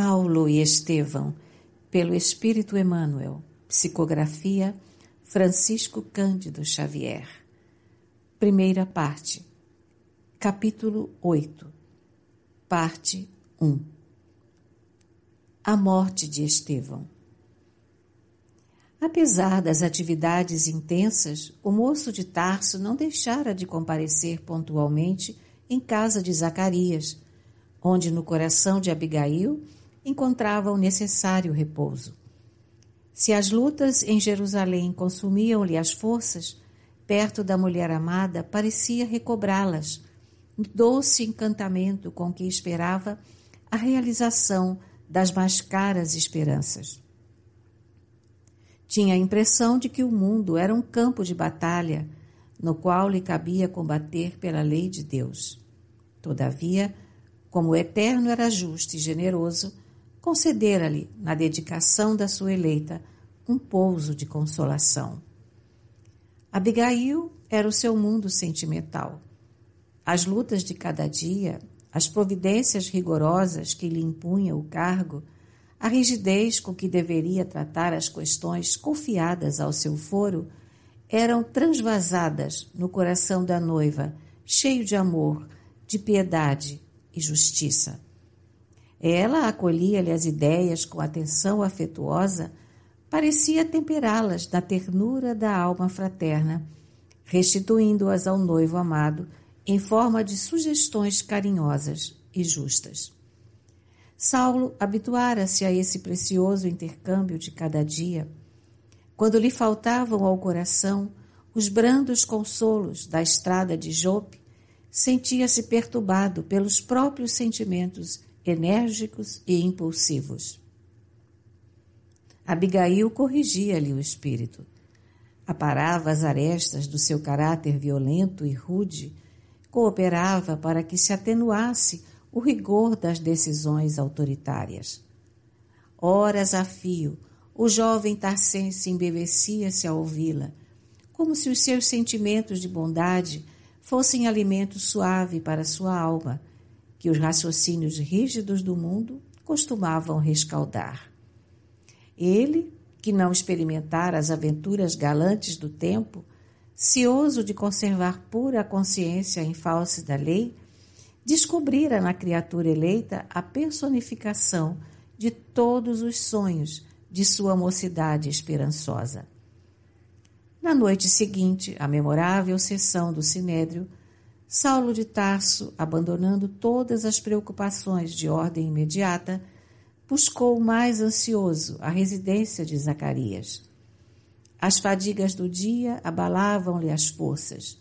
Paulo e Estevão, pelo Espírito Emmanuel. Psicografia Francisco Cândido Xavier. Primeira parte. Capítulo 8. Parte 1. A morte de Estevão. Apesar das atividades intensas, o moço de Tarso não deixara de comparecer pontualmente em casa de Zacarias, onde no coração de Abigail encontrava o necessário repouso. Se as lutas em Jerusalém consumiam-lhe as forças, perto da mulher amada parecia recobrá-las, no doce encantamento com que esperava a realização das mais caras esperanças. Tinha a impressão de que o mundo era um campo de batalha, no qual lhe cabia combater pela lei de Deus. Todavia, como o Eterno era justo e generoso, concedera-lhe, na dedicação da sua eleita, um pouso de consolação. Abigail era o seu mundo sentimental. As lutas de cada dia, as providências rigorosas que lhe impunha o cargo, a rigidez com que deveria tratar as questões confiadas ao seu foro, eram transvasadas no coração da noiva, cheio de amor, de piedade e justiça. Ela acolhia-lhe as ideias com atenção afetuosa, parecia temperá-las na ternura da alma fraterna, restituindo-as ao noivo amado em forma de sugestões carinhosas e justas. Saulo habituara-se a esse precioso intercâmbio de cada dia. Quando lhe faltavam ao coração os brandos consolos da estrada de Jope, sentia-se perturbado pelos próprios sentimentos enérgicos e impulsivos. Abigail corrigia-lhe o espírito. Aparava as arestas do seu caráter violento e rude, cooperava para que se atenuasse o rigor das decisões autoritárias. Horas a fio, o jovem tarcense embevecia-se a ouvi-la, como se os seus sentimentos de bondade fossem alimento suave para sua alma, que os raciocínios rígidos do mundo costumavam rescaldar. Ele, que não experimentara as aventuras galantes do tempo, cioso de conservar pura a consciência em face da lei, descobrira na criatura eleita a personificação de todos os sonhos de sua mocidade esperançosa. Na noite seguinte, à memorável sessão do Sinédrio, Saulo de Tarso, abandonando todas as preocupações de ordem imediata, buscou mais ansioso a residência de Zacarias. As fadigas do dia abalavam-lhe as forças.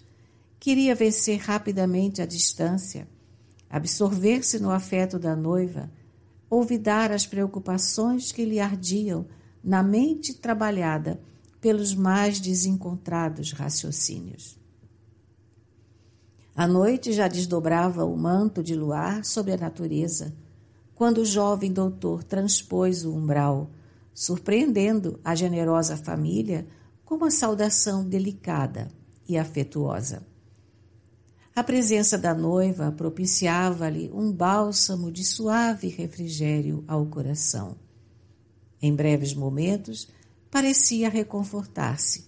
Queria vencer rapidamente a distância, absorver-se no afeto da noiva, olvidar as preocupações que lhe ardiam na mente trabalhada pelos mais desencontrados raciocínios. A noite já desdobrava o manto de luar sobre a natureza, quando o jovem doutor transpôs o umbral, surpreendendo a generosa família com uma saudação delicada e afetuosa. A presença da noiva propiciava-lhe um bálsamo de suave refrigério ao coração. Em breves momentos, parecia reconfortar-se.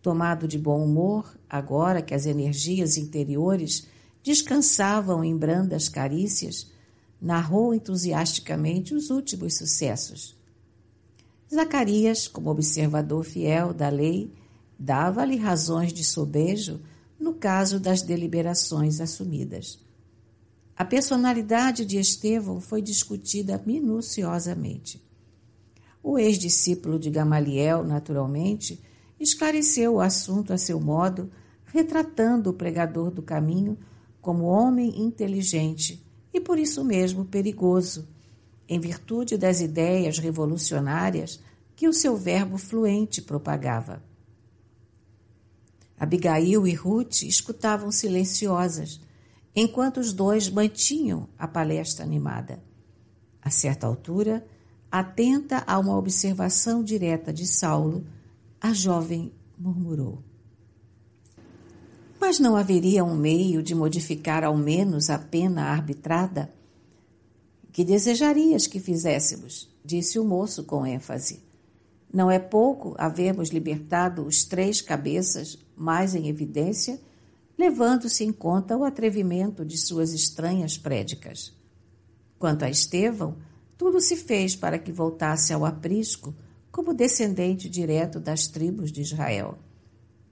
Tomado de bom humor, agora que as energias interiores descansavam em brandas carícias, narrou entusiasticamente os últimos sucessos. Zacarias, como observador fiel da lei, dava-lhe razões de sobejo no caso das deliberações assumidas. A personalidade de Estevão foi discutida minuciosamente. O ex-discípulo de Gamaliel, naturalmente, esclareceu o assunto a seu modo, retratando o pregador do caminho como homem inteligente e, por isso mesmo, perigoso, em virtude das ideias revolucionárias que o seu verbo fluente propagava. Abigail e Ruth escutavam silenciosas, enquanto os dois mantinham a palestra animada. A certa altura, atenta a uma observação direta de Saulo, a jovem murmurou: Mas não haveria um meio de modificar ao menos a pena arbitrada? Que desejarias que fizéssemos? Disse o moço com ênfase. Não é pouco havermos libertado os 3 cabeças mais em evidência, levando-se em conta o atrevimento de suas estranhas prédicas. Quanto a Estevão, tudo se fez para que voltasse ao aprisco como descendente direto das tribos de Israel.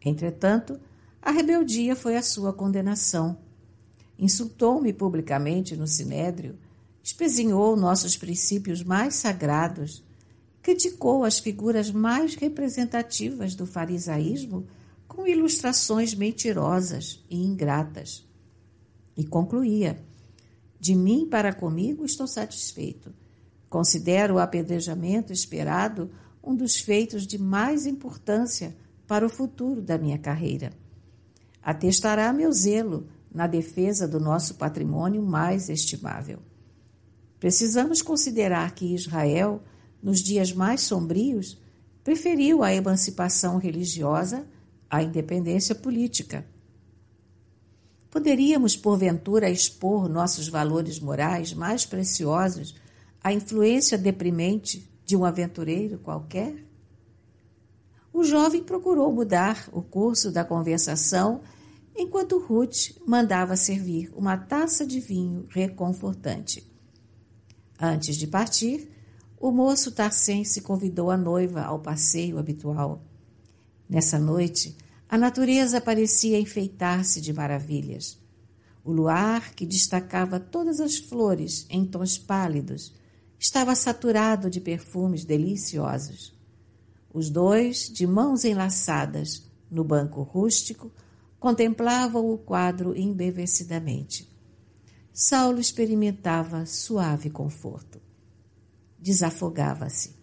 Entretanto, a rebeldia foi a sua condenação. Insultou-me publicamente no sinédrio, espezinhou nossos princípios mais sagrados, criticou as figuras mais representativas do farisaísmo com ilustrações mentirosas e ingratas. E concluía: de mim para comigo estou satisfeito. Considero o apedrejamento esperado um dos feitos de mais importância para o futuro da minha carreira. Atestará meu zelo na defesa do nosso patrimônio mais estimável. Precisamos considerar que Israel, nos dias mais sombrios, preferiu a emancipação religiosa à independência política. Poderíamos, porventura, expor nossos valores morais mais preciosos à influência deprimente de um aventureiro qualquer? O jovem procurou mudar o curso da conversação enquanto Ruth mandava servir uma taça de vinho reconfortante. Antes de partir, o moço tarcense convidou a noiva ao passeio habitual. Nessa noite, a natureza parecia enfeitar-se de maravilhas. O luar, que destacava todas as flores em tons pálidos, estava saturado de perfumes deliciosos. Os 2, de mãos enlaçadas, no banco rústico, contemplavam o quadro embevecidamente. Saulo experimentava suave conforto. Desafogava-se.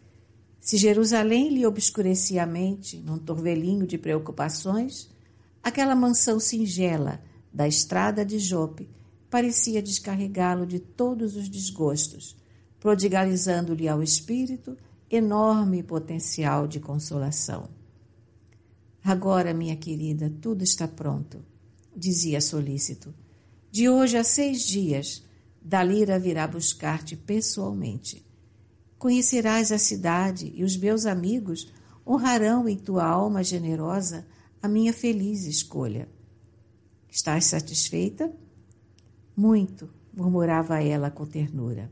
Se Jerusalém lhe obscurecia a mente num torvelinho de preocupações, aquela mansão singela da estrada de Jope parecia descarregá-lo de todos os desgostos, prodigalizando-lhe ao espírito enorme potencial de consolação. Agora, minha querida, tudo está pronto, dizia solícito. De hoje a 6 dias, Dalila virá buscar-te pessoalmente. Conhecerás a cidade e os meus amigos honrarão em tua alma generosa a minha feliz escolha. Estás satisfeita? Muito, murmurava ela com ternura.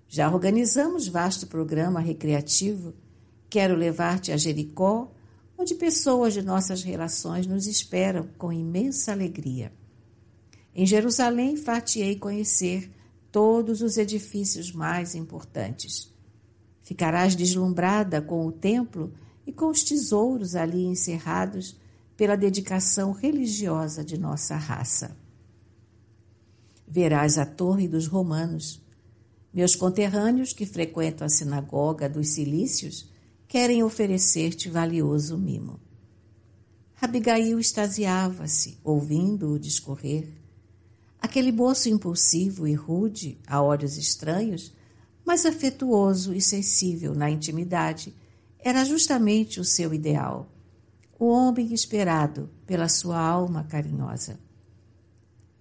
Já organizamos vasto programa recreativo. Quero levar-te a Jericó, onde pessoas de nossas relações nos esperam com imensa alegria. Em Jerusalém, far-te-ei conhecer todos os edifícios mais importantes. Ficarás deslumbrada com o templo e com os tesouros ali encerrados pela dedicação religiosa de nossa raça. Verás a Torre dos Romanos. Meus conterrâneos que frequentam a sinagoga dos Cilícios querem oferecer-te valioso mimo. Abigail extasiava-se, ouvindo-o discorrer. Aquele moço impulsivo e rude, a olhos estranhos, mas afetuoso e sensível na intimidade, era justamente o seu ideal, o homem esperado pela sua alma carinhosa.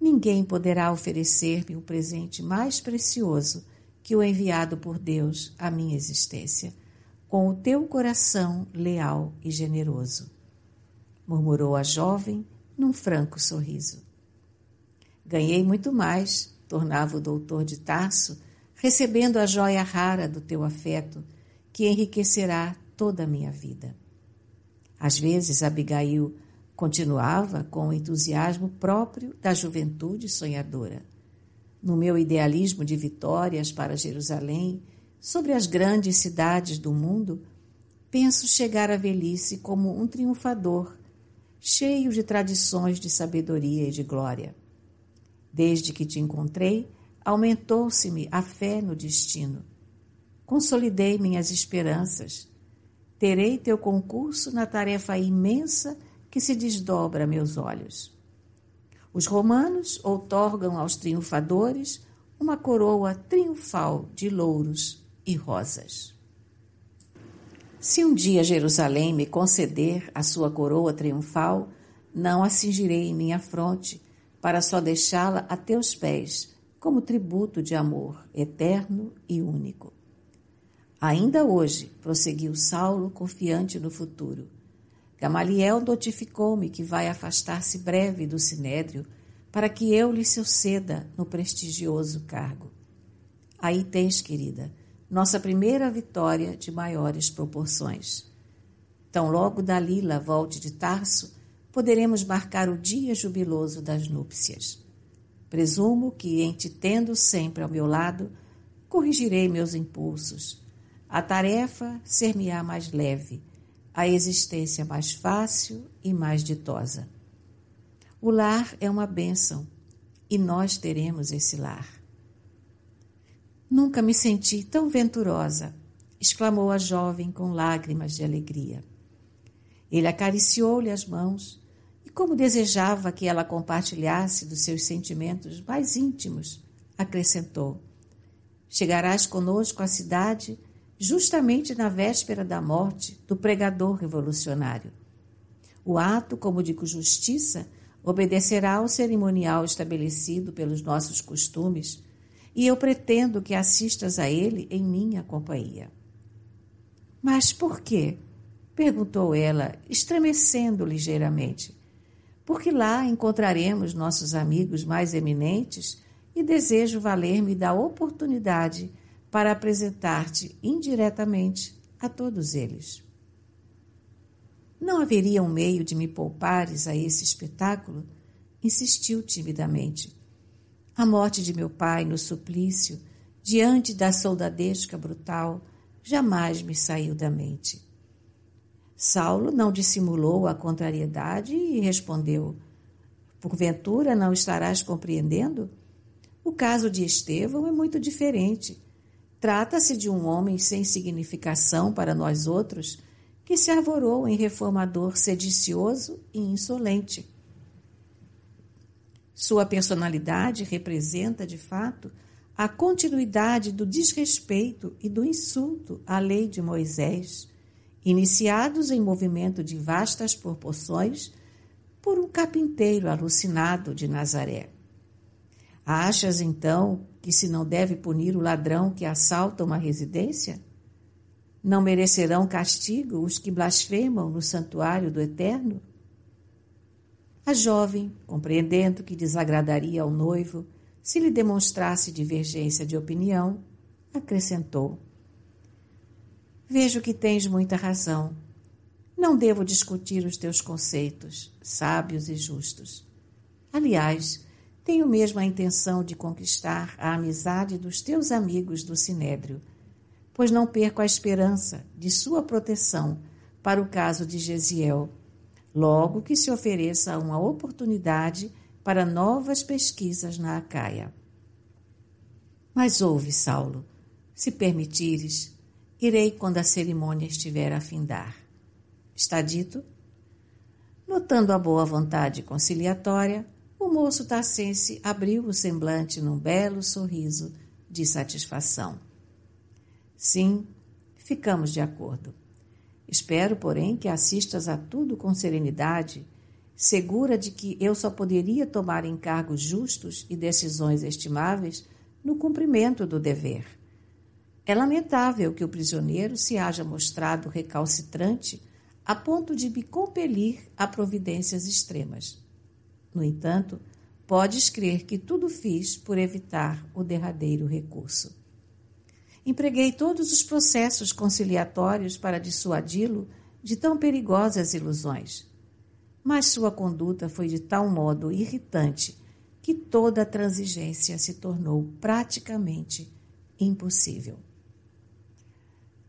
Ninguém poderá oferecer-me um presente mais precioso que o enviado por Deus à minha existência, com o teu coração leal e generoso, murmurou a jovem num franco sorriso. Ganhei muito mais, tornava o doutor de Tarso, recebendo a joia rara do teu afeto, que enriquecerá toda a minha vida. Às vezes, Abigail continuava com o entusiasmo próprio da juventude sonhadora. No meu idealismo de vitórias para Jerusalém, sobre as grandes cidades do mundo, penso chegar à velhice como um triunfador, cheio de tradições de sabedoria e de glória. Desde que te encontrei, aumentou-se-me a fé no destino. Consolidei minhas esperanças. Terei teu concurso na tarefa imensa que se desdobra a meus olhos. Os romanos outorgam aos triunfadores uma coroa triunfal de louros e rosas. Se um dia Jerusalém me conceder a sua coroa triunfal, não a cingirei em minha fronte, para só deixá-la a teus pés, como tributo de amor eterno e único. Ainda hoje, prosseguiu Saulo, confiante no futuro, Gamaliel notificou-me que vai afastar-se breve do sinédrio para que eu lhe suceda no prestigioso cargo. Aí tens, querida, nossa primeira vitória de maiores proporções. Tão logo Dalila volte de Tarso, poderemos marcar o dia jubiloso das núpcias. Presumo que, em te tendo sempre ao meu lado, corrigirei meus impulsos. A tarefa ser-me-á mais leve, a existência mais fácil e mais ditosa. O lar é uma bênção e nós teremos esse lar. Nunca me senti tão venturosa, exclamou a jovem com lágrimas de alegria. Ele acariciou-lhe as mãos e, como desejava que ela compartilhasse dos seus sentimentos mais íntimos, acrescentou: chegarás conosco à cidade justamente na véspera da morte do pregador revolucionário. O ato, como de justiça, obedecerá ao cerimonial estabelecido pelos nossos costumes e eu pretendo que assistas a ele em minha companhia. Mas por quê? Perguntou ela, estremecendo ligeiramente. Porque lá encontraremos nossos amigos mais eminentes e desejo valer-me da oportunidade para apresentar-te indiretamente a todos eles. Não haveria um meio de me poupares a esse espetáculo? Insistiu timidamente. A morte de meu pai no suplício, diante da soldadesca brutal, jamais me saiu da mente. Saulo não dissimulou a contrariedade e respondeu: porventura não estarás compreendendo? O caso de Estevão é muito diferente. Trata-se de um homem sem significação para nós outros, que se arvorou em reformador sedicioso e insolente. Sua personalidade representa, de fato, a continuidade do desrespeito e do insulto à lei de Moisés, iniciados em movimento de vastas proporções por um carpinteiro alucinado de Nazaré. Achas, então, que se não deve punir o ladrão que assalta uma residência? Não merecerão castigo os que blasfemam no santuário do Eterno? A jovem, compreendendo que desagradaria ao noivo se lhe demonstrasse divergência de opinião, acrescentou: vejo que tens muita razão. Não devo discutir os teus conceitos, sábios e justos. Aliás, tenho mesmo a intenção de conquistar a amizade dos teus amigos do Sinédrio, pois não perco a esperança de sua proteção para o caso de Gesiel, logo que se ofereça uma oportunidade para novas pesquisas na Acaia. Mas ouve, Saulo, se permitires, irei quando a cerimônia estiver a findar. Está dito? Notando a boa vontade conciliatória, o moço tarcense abriu o semblante num belo sorriso de satisfação. Sim, ficamos de acordo. Espero, porém, que assistas a tudo com serenidade, segura de que eu só poderia tomar encargos justos e decisões estimáveis no cumprimento do dever. É lamentável que o prisioneiro se haja mostrado recalcitrante a ponto de me compelir a providências extremas. No entanto, podes crer que tudo fiz por evitar o derradeiro recurso. Empreguei todos os processos conciliatórios para dissuadi-lo de tão perigosas ilusões. Mas sua conduta foi de tal modo irritante que toda a transigência se tornou praticamente impossível.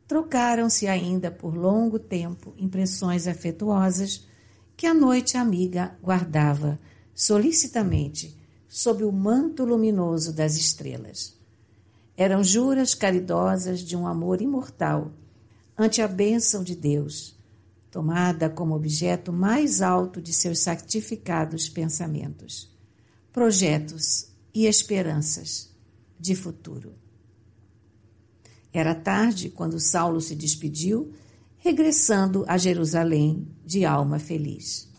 Trocaram-se ainda por longo tempo impressões afetuosas que a noite amiga guardava solicitamente sob o manto luminoso das estrelas. Eram juras caridosas de um amor imortal ante a bênção de Deus, tomada como objeto mais alto de seus santificados pensamentos, projetos e esperanças de futuro. Era tarde quando Saulo se despediu, regressando a Jerusalém de alma feliz.